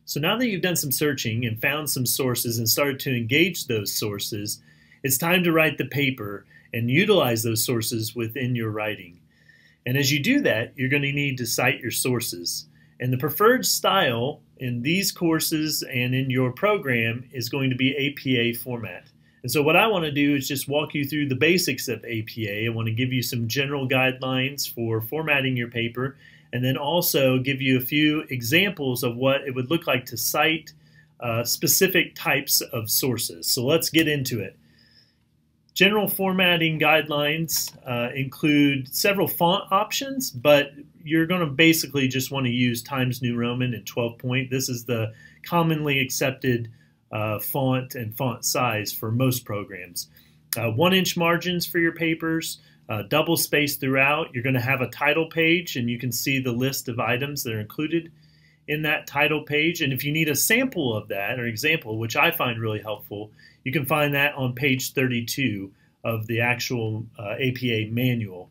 So now that you've done some searching and found some sources and started to engage those sources, it's time to write the paper and utilize those sources within your writing. And as you do that, you're going to need to cite your sources. And the preferred style in these courses and in your program is going to be APA format. And so what I want to do is just walk you through the basics of APA. I want to give you some general guidelines for formatting your paper, and then also give you a few examples of what it would look like to cite specific types of sources. So let's get into it. General formatting guidelines include several font options, but you're going to basically just want to use Times New Roman and 12 point. This is the commonly accepted font and font size for most programs. 1-inch margins for your papers, double space throughout. You're going to have a title page, and you can see the list of items that are included in that title page. And if you need a sample of that, or example, which I find really helpful, you can find that on page 32 of the actual APA manual.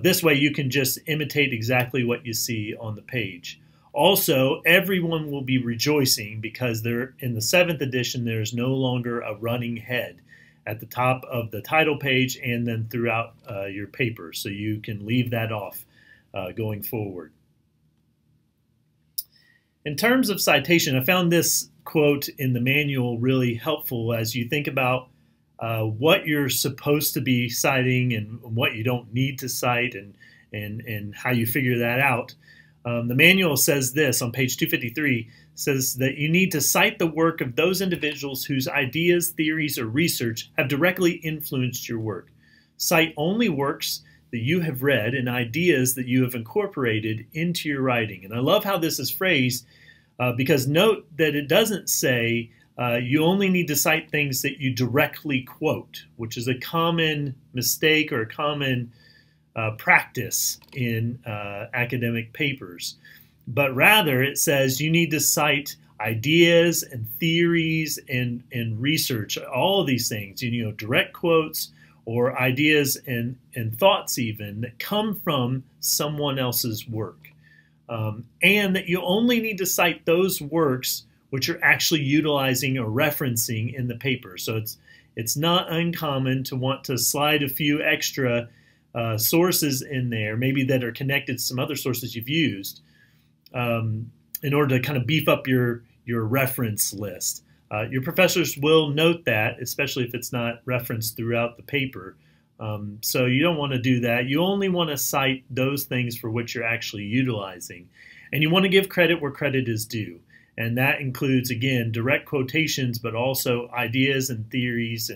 This way you can just imitate exactly what you see on the page. Also, everyone will be rejoicing because in the 7th edition, there's no longer a running head at the top of the title page and then throughout your paper. So you can leave that off going forward. In terms of citation, I found this quote in the manual really helpful as you think about what you're supposed to be citing and what you don't need to cite and how you figure that out. The manual says this on page 253, says that you need to cite the work of those individuals whose ideas, theories, or research have directly influenced your work. Cite only works that you have read and ideas that you have incorporated into your writing. And I love how this is phrased because note that it doesn't say you only need to cite things that you directly quote, which is a common mistake or a common practice in academic papers. But rather it says you need to cite ideas and theories and research, all of these things, direct quotes or ideas and thoughts even that come from someone else's work. And that you only need to cite those works which you're actually utilizing or referencing in the paper. So it's not uncommon to want to slide a few extra sources in there, maybe that are connected to some other sources you've used, in order to kind of beef up your reference list. Your professors will note that, especially if it's not referenced throughout the paper. So you don't want to do that. You only want to cite those things for which you're actually utilizing. And you want to give credit where credit is due. And that includes, again, direct quotations, but also ideas and theories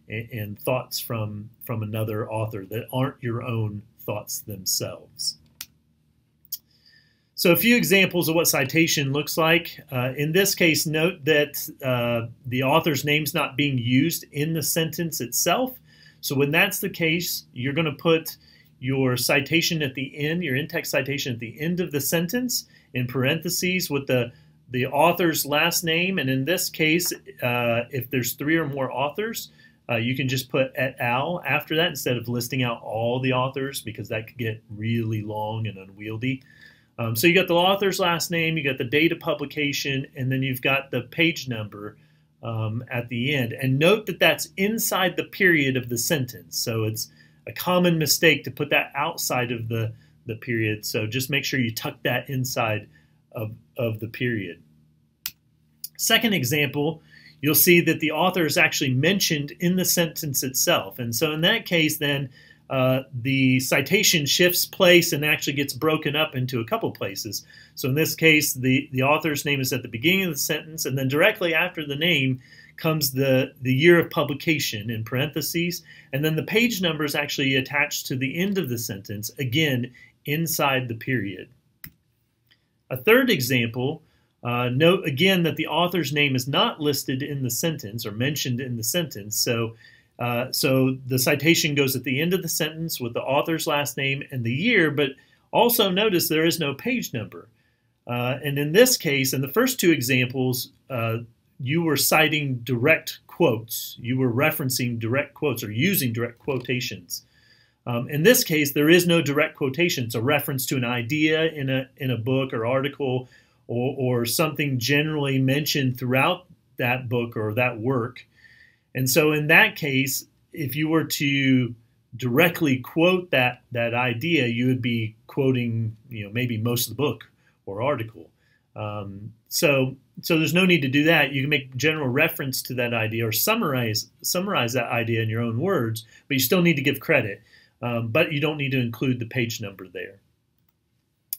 and thoughts from another author that aren't your own thoughts themselves. So a few examples of what citation looks like. In this case, note that the author's name's not being used in the sentence itself. So when that's the case, you're going to put your citation at the end, your in-text citation at the end of the sentence in parentheses with the author's last name. And in this case, if there's 3 or more authors, you can just put et al. After that instead of listing out all the authors, because that could get really long and unwieldy. So you got the author's last name, you got the date of publication, and then you've got the page number at the end. And note that that's inside the period of the sentence. So it's a common mistake to put that outside of the period. So just make sure you tuck that inside of the period. Second example, you'll see that the author is actually mentioned in the sentence itself. And so in that case, then the citation shifts place and actually gets broken up into a couple places. So in this case, the author's name is at the beginning of the sentence, and then directly after the name comes the year of publication in parentheses, and then the page number is actually attached to the end of the sentence, again, inside the period. A third example, note again that the author's name is not listed in the sentence or mentioned in the sentence. So the citation goes at the end of the sentence with the author's last name and the year, but also notice there is no page number. And in this case, in the first two examples, you were citing direct quotes. You were referencing direct quotes or using direct quotations. In this case, there is no direct quotation. It's a reference to an idea in a book or article or something generally mentioned throughout that book or that work. And so in that case, if you were to directly quote that idea, you would be quoting, maybe most of the book or article. So there's no need to do that. You can make general reference to that idea or summarize that idea in your own words, but you still need to give credit. But you don't need to include the page number there.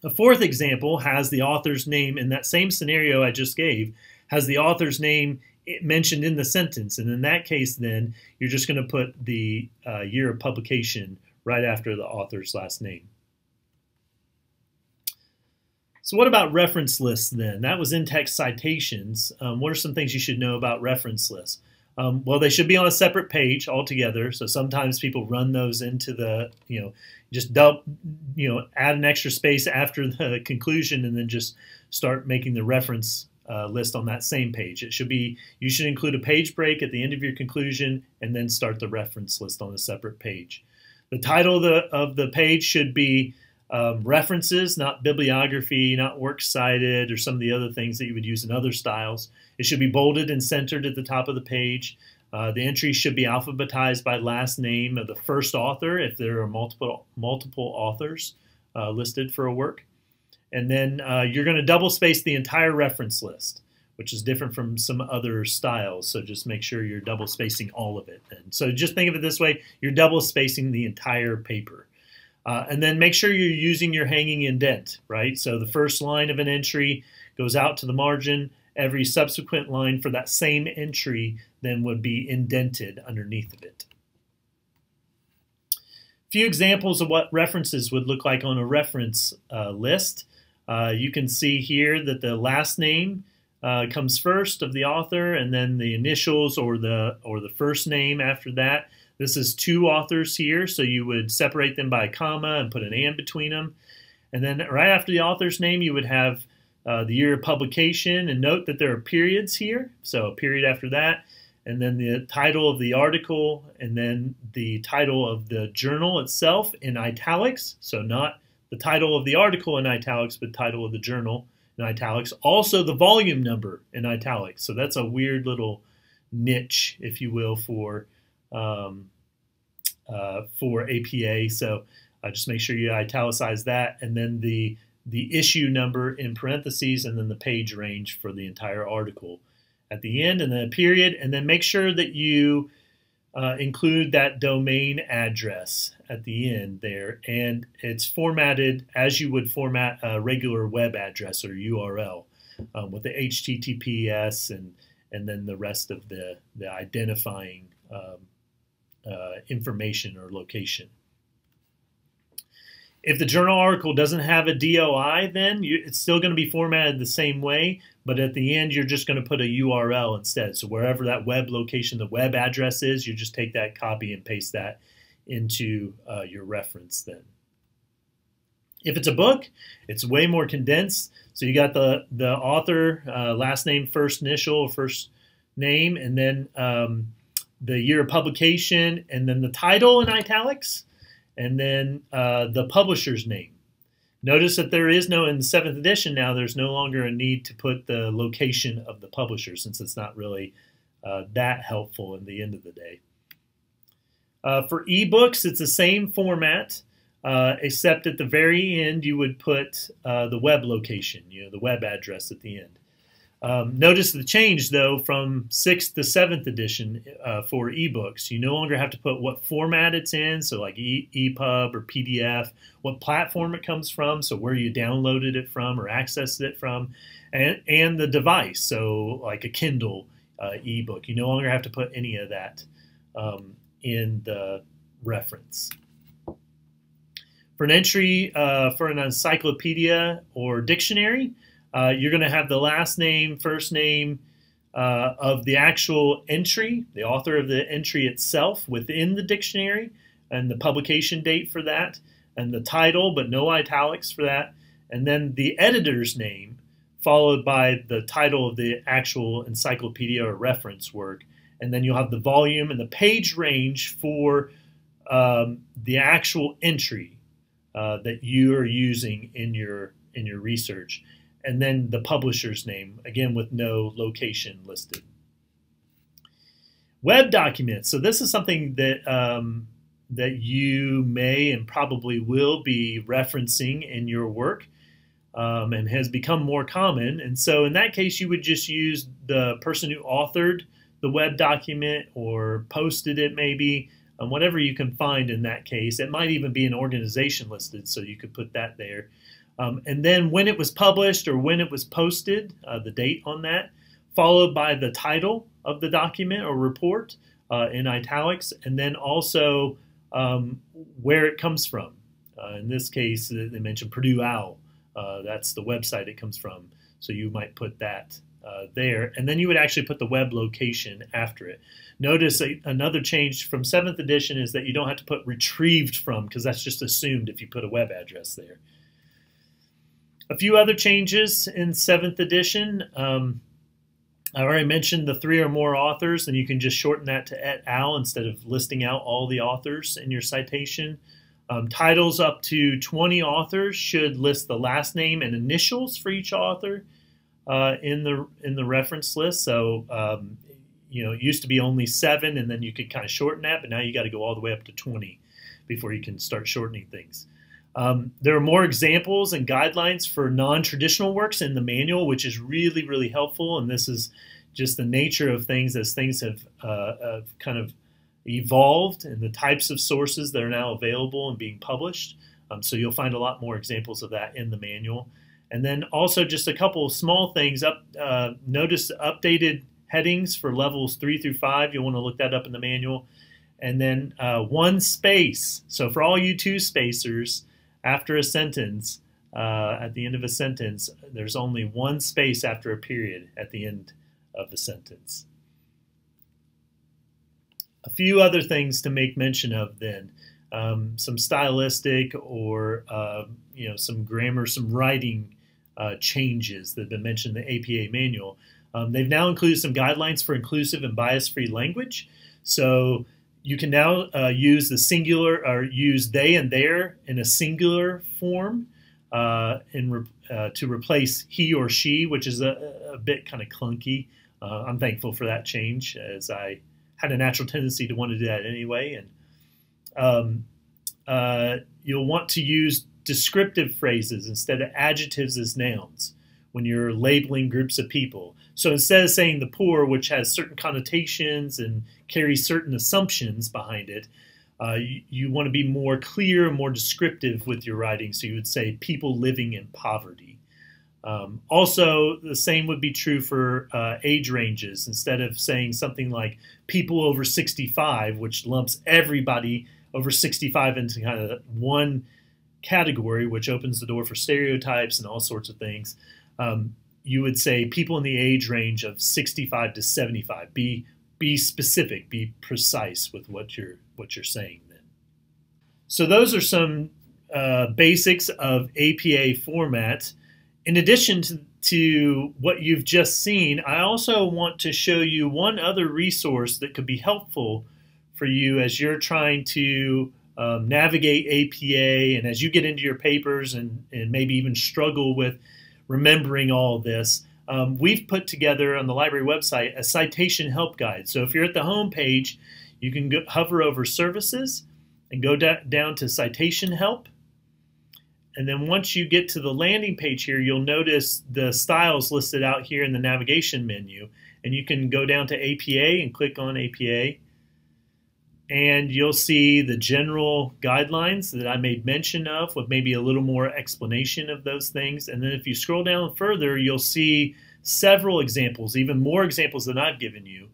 A fourth example has the author's name in that same scenario I just gave, has the author's name mentioned in the sentence. And in that case, then, you're just going to put the year of publication right after the author's last name. So what about reference lists then? That was in-text citations. What are some things you should know about reference lists? Well, they should be on a separate page altogether. So sometimes people run those into the, just add an extra space after the conclusion and then just start making the reference list on that same page. You should include a page break at the end of your conclusion and then start the reference list on a separate page. The title of the page should be references, not bibliography, not works cited, or some of the other things that you would use in other styles. It should be bolded and centered at the top of the page. The entry should be alphabetized by last name of the first author if there are multiple authors listed for a work. And then you're going to double space the entire reference list, which is different from some other styles. So just make sure you're double spacing all of it. And so just think of it this way, you're double spacing the entire paper. And then make sure you're using your hanging indent, right? So the first line of an entry goes out to the margin. Every subsequent line for that same entry then would be indented underneath of it. A few examples of what references would look like on a reference list. You can see here that the last name comes first of the author, and then the initials or the first name after that. This is two authors here, so you would separate them by a comma and put an and between them. And then right after the author's name, you would have the year of publication, and note that there are periods here, so a period after that, and then the title of the article, and then the title of the journal itself in italics, so not the title of the article in italics, but title of the journal in italics. Also the volume number in italics, so that's a weird little niche, if you will, for APA, so just make sure you italicize that, and then the issue number in parentheses, and then the page range for the entire article at the end, and then a period, and then make sure that you include that domain address at the end there, and it's formatted as you would format a regular web address or URL with the HTTPS and then the rest of the identifying information or location. If the journal article doesn't have a DOI, then it's still going to be formatted the same way, but at the end you're just going to put a URL instead. So wherever that web location, the web address is, you just take that, copy, and paste that into your reference then. If it's a book, it's way more condensed. So you got the author, last name, first initial, or first name, and then the year of publication, and then the title in italics, and then the publisher's name. Notice that there is no, in the 7th edition now, there's no longer a need to put the location of the publisher, since it's not really that helpful in the end of the day. For ebooks, it's the same format, except at the very end you would put the web location, the web address at the end. Notice the change, though, from 6th to 7th edition for ebooks. You no longer have to put what format it's in, so like EPUB or PDF, what platform it comes from, so where you downloaded it from or accessed it from, and the device, so like a Kindle ebook. You no longer have to put any of that in the reference. For an entry for an encyclopedia or dictionary, you're going to have the last name, first name of the actual entry, the author of the entry itself within the dictionary, and the publication date for that, and the title, but no italics for that, and then the editor's name, followed by the title of the actual encyclopedia or reference work, and then you'll have the volume and the page range for the actual entry that you are using in your research. and then the publisher's name, again with no location listed. Web documents. So this is something that that you may and probably will be referencing in your work, and has become more common. And so in that case, you would just use the person who authored the web document or posted it, maybe, whatever you can find in that case. It might even be an organization listed, so you could put that there. And then when it was published or when it was posted, the date on that, followed by the title of the document or report in italics, and then also where it comes from. In this case, they mentioned Purdue OWL. That's the website it comes from. So you might put that there. And then you would actually put the web location after it. Notice another change from 7th edition is that you don't have to put retrieved from, because that's just assumed if you put a web address there. A few other changes in 7th edition. I already mentioned the 3 or more authors, and you can just shorten that to et al. Instead of listing out all the authors in your citation. Titles up to 20 authors should list the last name and initials for each author in the reference list. So you know, it used to be only 7, and then you could kind of shorten that, but now you got to go all the way up to 20 before you can start shortening things. There are more examples and guidelines for non-traditional works in the manual, which is really, really helpful. And this is just the nature of things as things have kind of evolved and the types of sources that are now available and being published. So you'll find a lot more examples of that in the manual. And then also just a couple of small things. Notice updated headings for levels 3 through 5. You'll want to look that up in the manual. And then 1 space. So for all you 2 spacers, after a sentence, at the end of a sentence, there's only 1 space after a period at the end of the sentence. A few other things to make mention of then. Some stylistic or you know, some grammar, some writing changes that have been mentioned in the APA manual. They've now included some guidelines for inclusive and bias-free language. So you can now use the singular, or use they and their in a singular form to replace he or she, which is a bit kind of clunky. I'm thankful for that change, as I had a natural tendency to want to do that anyway. And you'll want to use descriptive phrases instead of adjectives as nouns when you're labeling groups of people. So instead of saying the poor, which has certain connotations and carries certain assumptions behind it, you want to be more clear and more descriptive with your writing. So you would say people living in poverty. Also, the same would be true for age ranges. Instead of saying something like people over 65, which lumps everybody over 65 into kind of one category, which opens the door for stereotypes and all sorts of things, you would say people in the age range of 65 to 75. Be specific, be precise with what you're saying then. So those are some basics of APA format. In addition to what you've just seen, I also want to show you one other resource that could be helpful for you as you're trying to navigate APA, and as you get into your papers and maybe even struggle with remembering all this. We've put together on the library website a citation help guide. So if you're at the home page, you can hover over services and go down to citation help. And then once you get to the landing page here, you'll notice the styles listed out here in the navigation menu. And you can go down to APA and click on APA. And you'll see the general guidelines that I made mention of with maybe a little more explanation of those things. And then if you scroll down further, you'll see several examples, even more examples than I've given you,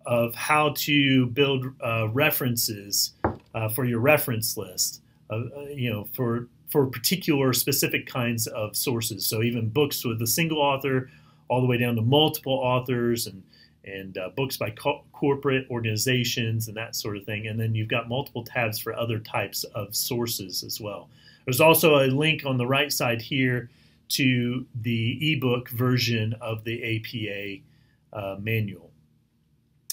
of how to build references for your reference list, you know, for particular specific kinds of sources. So even books with a single author all the way down to multiple authors, and books by corporate organizations and that sort of thing. And then you've got multiple tabs for other types of sources as well. There's also a link on the right side here to the ebook version of the APA manual.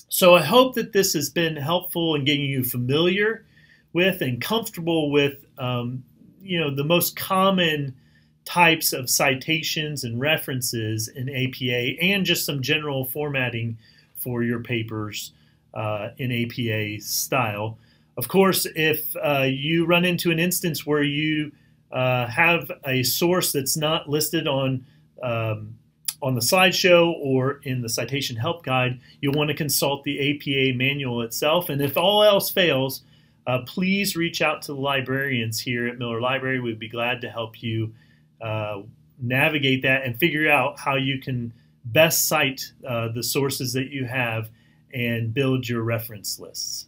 So I hope that this has been helpful in getting you familiar with and comfortable with you know, the most common types of citations and references in APA, and just some general formatting for your papers in APA style. Of course, if you run into an instance where you have a source that's not listed on the slideshow or in the citation help guide, you'll want to consult the APA manual itself. And if all else fails, please reach out to the librarians here at Miller Library. We'd be glad to help you navigate that and figure out how you can best cite the sources that you have and build your reference lists.